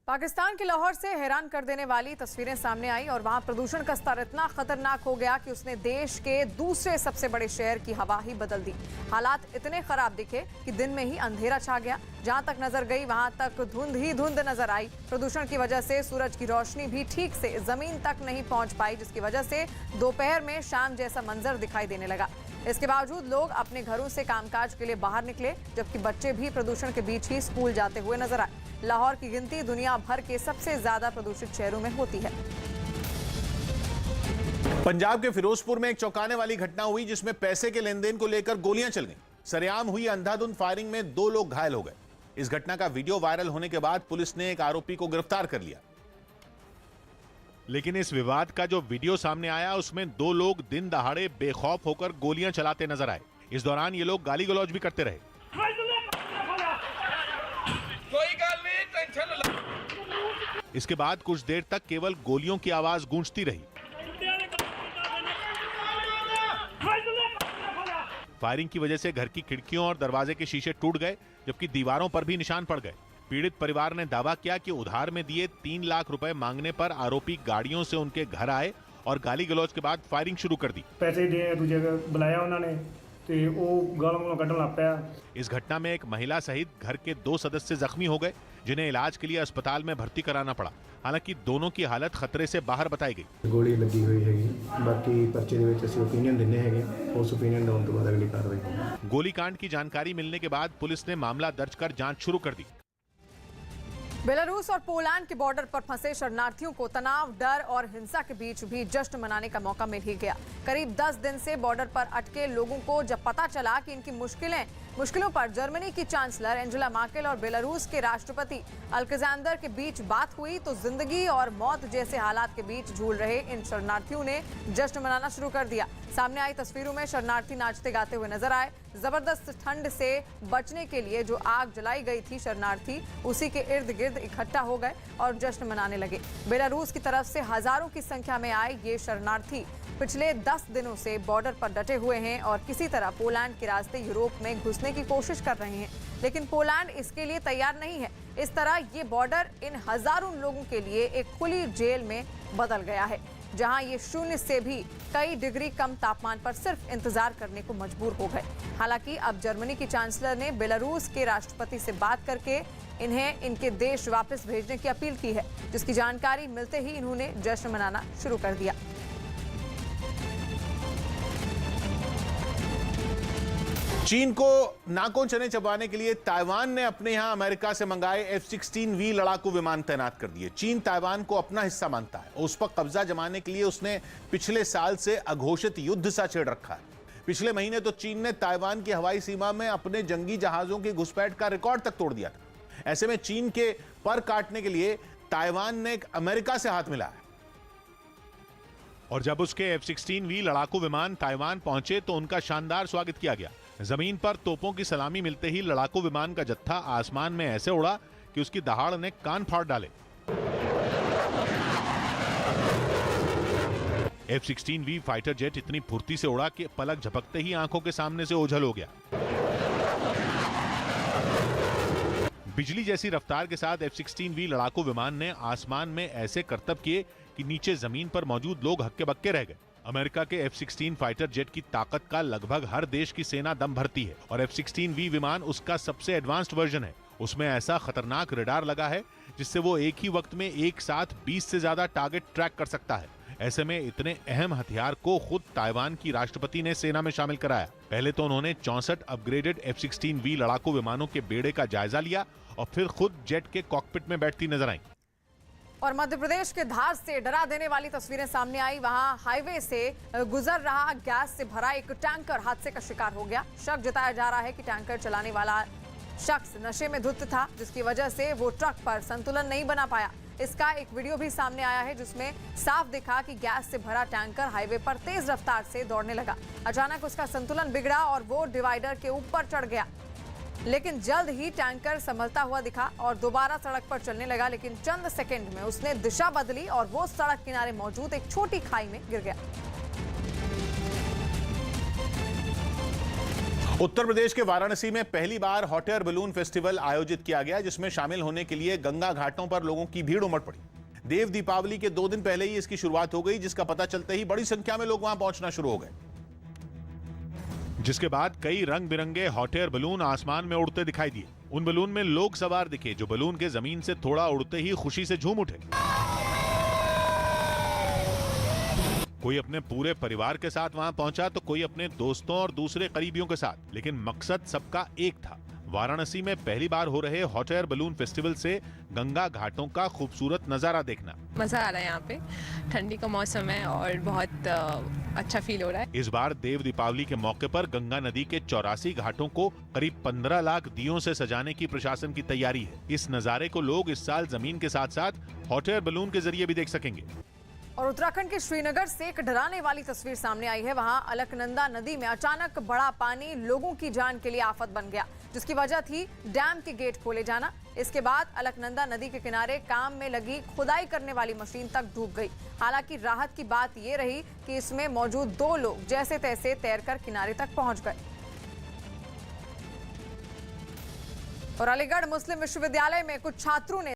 पाकिस्तान की लाहौर से हैरान कर देने वाली तस्वीरें सामने आई और वहां प्रदूषण का स्तर इतना खतरनाक हो गया कि उसने देश के दूसरे सबसे बड़े शहर की हवा ही बदल दी। हालात इतने खराब दिखे कि दिन में ही अंधेरा छा गया। जहां तक नजर गई वहां तक धुंध ही धुंध नजर आई। प्रदूषण की वजह से सूरज की रोशनी भी ठीक से जमीन तक नहीं पहुंच पाई, जिसकी वजह से दोपहर में शाम जैसा मंजर दिखाई देने लगा। इसके बावजूद लोग अपने घरों से कामकाज के लिए बाहर निकले, जबकि बच्चे भी प्रदूषण के बीच ही स्कूल जाते हुए नजर आए। लाहौर की गिनती दुनिया भर के सबसे ज्यादा प्रदूषित शहरों में होती है। पंजाब के फिरोजपुर में एक चौंकाने वाली घटना हुई, जिसमें पैसे के लेन देन को लेकर गोलियां चल गईं। सरेआम हुई अंधाधुंध फायरिंग में 2 लोग घायल हो गए। इस घटना का वीडियो वायरल होने के बाद पुलिस ने एक आरोपी को गिरफ्तार कर लिया। लेकिन इस विवाद का जो वीडियो सामने आया, उसमें 2 लोग दिन दहाड़े बेखौफ होकर गोलियां चलाते नजर आए। इस दौरान ये लोग गाली गलौज भी करते रहे। इसके बाद कुछ देर तक केवल गोलियों की आवाज गूंजती रही। फायरिंग की वजह से घर की खिड़कियों और दरवाजे के शीशे टूट गए, जबकि दीवारों पर भी निशान पड़ गए। पीड़ित परिवार ने दावा किया कि उधार में दिए 3 लाख रुपए मांगने पर आरोपी गाड़ियों से उनके घर आए और गाली गलौज के बाद फायरिंग शुरू कर दी। पैसे दे दूजे बुलाया उन्होंने ते वो गालों कटन लग पाया। इस घटना में एक महिला सहित घर के 2 सदस्य जख्मी हो गए, जिन्हें इलाज के लिए अस्पताल में भर्ती कराना पड़ा। हालांकि दोनों की हालत खतरे से बाहर बताई गई। गोली लगी हुई है, बाकी पर्चे ਦੇ ਵਿੱਚ ਅਸੀਂ ओपीनियन ਦਿੰਨੇ ਹੈਗੇ, उस ओपीनियन देने के बाद अगली कार्रवाई होगी। गोलीकांड की जानकारी मिलने के बाद पुलिस ने मामला दर्ज कर जांच शुरू कर दी। बेलारूस और पोलैंड के बॉर्डर पर फंसे शरणार्थियों को तनाव, डर और हिंसा के बीच भी जश्न मनाने का मौका मिल ही गया। करीब 10 दिन से बॉर्डर पर अटके लोगों को जब पता चला कि इनकी मुश्किलों पर जर्मनी की चांसलर एंजेला मर्केल और बेलारूस के राष्ट्रपति अलेक्जेंडर के बीच बात हुई, तो जिंदगी और मौत जैसे हालात के बीच झूल रहे इन शरणार्थियों ने जश्न मनाना शुरू कर दिया। सामने आई तस्वीरों में शरणार्थी नाचते गाते हुए नजर आए। जबरदस्त ठंड से बचने के लिए जो आग जलाई गई थी, शरणार्थी उसी के इर्द गिर्द इकट्ठा हो गए और जश्न मनाने लगे। बेलारूस की तरफ से हजारों की संख्या में आए ये शरणार्थी पिछले 10 दिनों से बॉर्डर पर डटे हुए हैं और किसी तरह पोलैंड के रास्ते यूरोप में घुसने की कोशिश कर रहे हैं, लेकिन पोलैंड इसके लिए तैयार नहीं है। इस तरह ये बॉर्डर इन हजारों लोगों के लिए एक खुली जेल में बदल गया है, जहां ये 0 से भी कई डिग्री कम तापमान पर सिर्फ इंतजार करने को मजबूर हो गए। हालांकि अब जर्मनी की चांसलर ने बेलारूस के राष्ट्रपति से बात करके इन्हें इनके देश वापस भेजने की अपील की है, जिसकी जानकारी मिलते ही इन्होंने जश्न मनाना शुरू कर दिया। चीन को नाकों चने चबाने के लिए ताइवान ने अपने यहां अमेरिका से मंगाए F-16V लड़ाकू विमान तैनात कर दिए। चीन ताइवान को अपना हिस्सा मानता है और उस पर कब्जा जमाने के लिए उसने पिछले साल से अघोषित युद्ध सा छेड़ रखा है। पिछले महीने तो चीन ने ताइवान की हवाई सीमा में अपने जंगी जहाजों की घुसपैठ का रिकॉर्ड तक तोड़ दिया था। ऐसे में चीन के पर काटने के लिए ताइवान ने अमेरिका से हाथ मिलाया। और जब उसके F-16V लड़ाकू विमान ताइवान पहुंचे तो उनका शानदार स्वागत किया गया। जमीन पर तोपों की सलामी मिलते ही लड़ाकू विमान का जत्था आसमान में ऐसे उड़ा कि उसकी दहाड़ ने कान फाड़ डाले। F-16V फाइटर जेट इतनी फुर्ती से उड़ा कि पलक झपकते ही आंखों के सामने से ओझल हो गया। बिजली जैसी रफ्तार के साथ F-16V लड़ाकू विमान ने आसमान में ऐसे करतब किए कि नीचे जमीन पर मौजूद लोग हक्के बक्के रह गए। अमेरिका के F-16 फाइटर जेट की ताकत का लगभग हर देश की सेना दम भरती है और F-16V विमान उसका सबसे एडवांस्ड वर्जन है। उसमें ऐसा खतरनाक रडार लगा है जिससे वो एक ही वक्त में एक साथ 20 से ज्यादा टारगेट ट्रैक कर सकता है। ऐसे में इतने अहम हथियार को खुद ताइवान की राष्ट्रपति ने सेना में शामिल कराया। पहले तो उन्होंने 64 अपग्रेडेड F-16V लड़ाकू विमानों के बेड़े का जायजा लिया और फिर खुद जेट के कॉकपिट में बैठती नजर आई। और मध्य प्रदेश के धार से डरा देने वाली तस्वीरें सामने आई। वहां हाईवे से गुजर रहा गैस से भरा एक टैंकर हादसे का शिकार हो गया। शक जताया जा रहा है कि टैंकर चलाने वाला शख्स नशे में धुत था, जिसकी वजह से वो ट्रक पर संतुलन नहीं बना पाया। इसका एक वीडियो भी सामने आया है, जिसमें साफ दिखा कि गैस से भरा टैंकर हाईवे पर तेज रफ्तार से दौड़ने लगा। अचानक उसका संतुलन बिगड़ा और वो डिवाइडर के ऊपर चढ़ गया, लेकिन जल्द ही टैंकर संभलता हुआ दिखा और दोबारा सड़क पर चलने लगा। लेकिन चंद सेकंड में उसने दिशा बदली और वो सड़क किनारे मौजूद एक छोटी खाई में गिर गया। उत्तर प्रदेश के वाराणसी में पहली बार हॉट एयर बलून फेस्टिवल आयोजित किया गया, जिसमें शामिल होने के लिए गंगा घाटों पर लोगों की भीड़ उमड़ पड़ी। देव दीपावली के 2 दिन पहले ही इसकी शुरुआत हो गई, जिसका पता चलते ही बड़ी संख्या में लोग वहां पहुंचना शुरू हो गए, जिसके बाद कई रंग बिरंगे हॉट एयर बलून आसमान में उड़ते दिखाई दिए। उन बलून में लोग सवार दिखे, जो बलून के जमीन से थोड़ा उड़ते ही खुशी से झूम उठे। कोई अपने पूरे परिवार के साथ वहां पहुंचा तो कोई अपने दोस्तों और दूसरे करीबियों के साथ, लेकिन मकसद सबका एक था, वाराणसी में पहली बार हो रहे हॉट एयर बलून फेस्टिवल से गंगा घाटों का खूबसूरत नजारा देखना। मजा आ रहा है, यहाँ पे ठंडी का मौसम है और बहुत अच्छा फील हो रहा है। इस बार देव दीपावली के मौके पर गंगा नदी के 84 घाटों को करीब 15 लाख दियों से सजाने की प्रशासन की तैयारी है। इस नजारे को लोग इस साल जमीन के साथ साथ हॉट एयर बलून के जरिए भी देख सकेंगे। और उत्तराखंड के श्रीनगर से एक डराने वाली तस्वीर सामने आई है। वहां अलकनंदा नदी में अचानक बड़ा पानी लोगों की जान के लिए आफत बन गया, जिसकी वजह थी डैम के गेट खोले जाना। इसके बाद अलकनंदा नदी के किनारे काम में लगी खुदाई करने वाली मशीन तक डूब गई। हालांकि राहत की बात यह रही कि इसमें मौजूद 2 लोग जैसे तैसे तैरकर किनारे तक पहुंच गए। और अलीगढ़ मुस्लिम विश्वविद्यालय में कुछ छात्रों ने